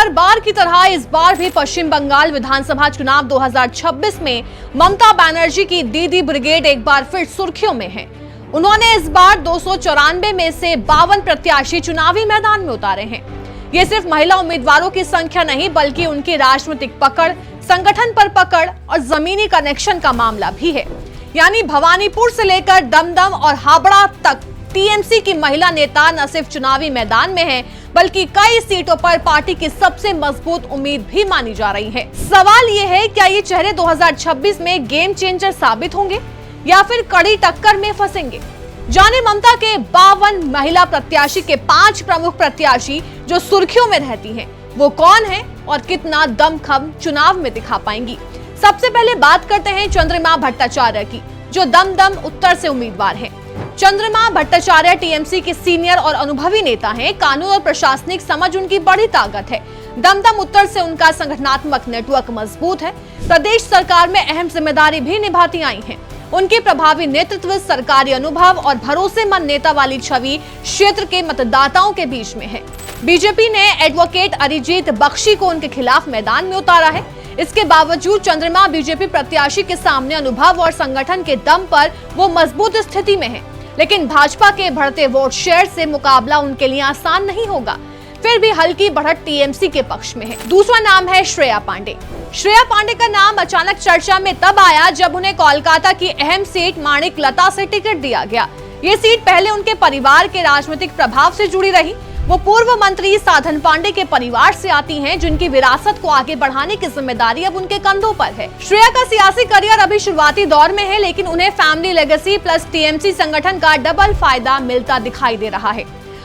हर बार की तरह इस बार भी पश्चिम बंगाल विधानसभा चुनाव 2026 में ममता बनर्जी की दीदी ब्रिगेड एक बार फिर सुर्खियों में है। उन्होंने इस बार 294 में से 52 प्रत्याशी चुनावी मैदान में उतारे हैं। ये सिर्फ महिला उम्मीदवारों की संख्या नहीं बल्कि उनकी राजनीतिक पकड़, संगठन पर पकड़ और जमीनी कनेक्शन का मामला भी है। यानी भवानीपुर से लेकर दमदम और हावड़ा तक टीएमसी की महिला नेता न सिर्फ चुनावी मैदान में है बल्कि कई सीटों पर पार्टी की सबसे मजबूत उम्मीद भी मानी जा रही है। सवाल ये है, क्या ये चेहरे 2026 में गेम चेंजर साबित होंगे या फिर कड़ी टक्कर में फंसेंगे? जाने ममता के 52 महिला प्रत्याशी के 5 प्रमुख प्रत्याशी जो सुर्खियों में रहती हैं, वो कौन है और कितना दमखम चुनाव में दिखा पाएंगी। सबसे पहले बात करते हैं चंद्रिमा भट्टाचार्य की, जो दमदम उत्तर से उम्मीदवार है। चंद्रिमा भट्टाचार्य टीएमसी के सीनियर और अनुभवी नेता हैं। कानून और प्रशासनिक समझ उनकी बड़ी ताकत है। दमदम उत्तर से उनका संगठनात्मक नेटवर्क मजबूत है। प्रदेश सरकार में अहम जिम्मेदारी भी निभाती आई हैं। उनके प्रभावी नेतृत्व, सरकारी अनुभव और भरोसेमंद नेता वाली छवि क्षेत्र के मतदाताओं के बीच में है। बीजेपी ने एडवोकेट अरिजीत बख्शी को उनके खिलाफ मैदान में उतारा है। इसके बावजूद चंद्रिमा बीजेपी प्रत्याशी के सामने अनुभव और संगठन के दम पर वो मजबूत स्थिति में है। लेकिन भाजपा के बढ़ते वोट शेयर से मुकाबला उनके लिए आसान नहीं होगा। फिर भी हल्की बढ़त टीएमसी के पक्ष में है। दूसरा नाम है श्रेया पांडे। श्रेया पांडे का नाम अचानक चर्चा में तब आया जब उन्हें कोलकाता की अहम सीट माणिक लता से टिकट दिया गया। ये सीट पहले उनके परिवार के राजनीतिक प्रभाव से जुड़ी रही। वो पूर्व मंत्री साधन पांडे के परिवार से आती हैं, जिनकी विरासत को आगे बढ़ाने की जिम्मेदारी अब उनके कंधों पर है। श्रेया का सियासी करियर अभी शुरुआती दौर में है, लेकिन उन्हें फैमिली लेगेसी प्लस टीएमसी संगठन का डबल फायदा मिलता दिखाई दे रहा है।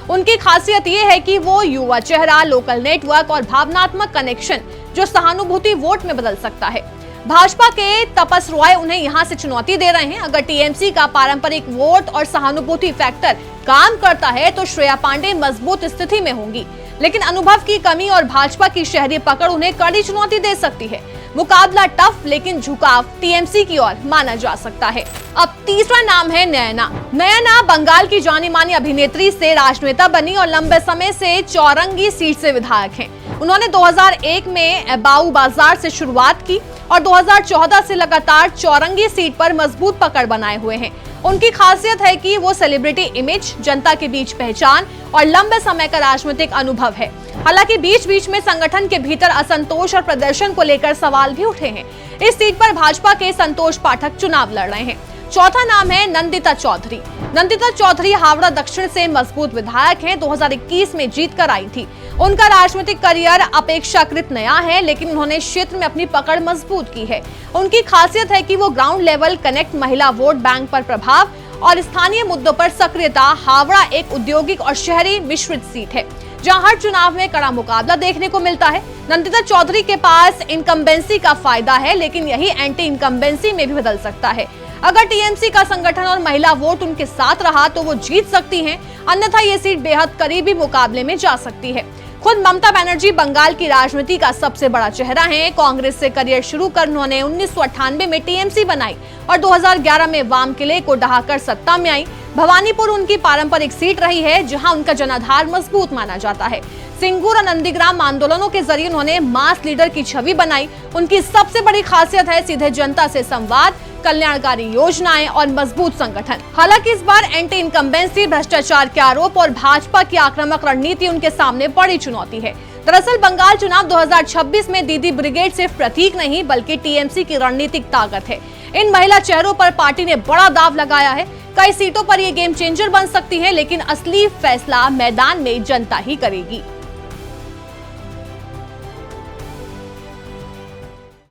उनकी खासियत ये है कि वो युवा चेहरा, लोकल नेटवर्क और भावनात्मक कनेक्शन जो सहानुभूति वोट में बदल सकता है। भाजपा के तपस रॉय उन्हें यहां से चुनौती दे रहे हैं। अगर टीएमसी का पारंपरिक वोट और सहानुभूति फैक्टर काम करता है तो श्रेया पांडे मजबूत स्थिति में होंगी, लेकिन अनुभव की कमी और भाजपा की शहरी पकड़ उन्हें कड़ी चुनौती दे सकती है। मुकाबला टफ, लेकिन झुकाव टीएमसी की ओर माना जा सकता है। अब तीसरा नाम है नयना। नयना बंगाल की जानी मानी अभिनेत्री से राजनेता बनी और लंबे समय से चौरंगी सीट से विधायक हैं। उन्होंने 2001 में बाऊ बाजार से शुरुआत की और 2014 से लगातार चौरंगी सीट पर मजबूत पकड़ बनाए हुए हैं। उनकी खासियत है कि वो सेलिब्रिटी इमेज, जनता के बीच पहचान और लंबे समय का राजनीतिक अनुभव है। हालांकि बीच बीच में संगठन के भीतर असंतोष और प्रदर्शन को लेकर सवाल भी उठे हैं। इस सीट पर भाजपा के संतोष पाठक चुनाव लड़ रहे हैं। चौथा नाम है नंदिता चौधरी। नंदिता चौधरी हावड़ा दक्षिण से मजबूत विधायक हैं। 2021 में जीत कर आई थी। उनका राजनीतिक करियर अपेक्षाकृत नया है, लेकिन उन्होंने क्षेत्र में अपनी पकड़ मजबूत की है। उनकी खासियत है कि वो ग्राउंड लेवल कनेक्ट, महिला वोट बैंक पर प्रभाव और स्थानीय मुद्दों पर सक्रियता। हावड़ा एक औद्योगिक और शहरी मिश्रित सीट है, जहां हर चुनाव में कड़ा मुकाबला देखने को मिलता है। नंदिता चौधरी के पास इनकम्बेंसी का फायदा है, लेकिन यही एंटी इनकम्बेंसी में भी बदल सकता है। अगर टीएमसी का संगठन और महिला वोट उनके साथ रहा तो वो जीत सकती हैं, अन्यथा ये सीट बेहद करीबी मुकाबले में जा सकती है। खुद ममता बनर्जी बंगाल की राजनीति का सबसे बड़ा चेहरा हैं। कांग्रेस से करियर शुरू कर उन्होंने 1998 में टीएमसी बनाई और 2011 में वाम किले को ढहाकर सत्ता में आई। भवानीपुर उनकी पारंपरिक सीट रही है, जहां उनका जनाधार मजबूत माना जाता है। सिंगूर और नंदीग्राम आंदोलनों के जरिए उन्होंने मास लीडर की छवि बनाई। उनकी सबसे बड़ी खासियत है सीधे जनता से संवाद, कल्याणकारी योजनाएं और मजबूत संगठन। हालांकि इस बार एंटी इनकम्बेंसी, भ्रष्टाचार के आरोप और भाजपा की आक्रामक रणनीति उनके सामने बड़ी चुनौती है। दरअसल बंगाल चुनाव 2026 में दीदी ब्रिगेड सिर्फ प्रतीक नहीं बल्कि टीएमसी की रणनीतिक ताकत है। इन महिला चेहरों पर पार्टी ने बड़ा दाव लगाया है। कई सीटों पर ये गेम चेंजर बन सकती है, लेकिन असली फैसला मैदान में जनता ही करेगी।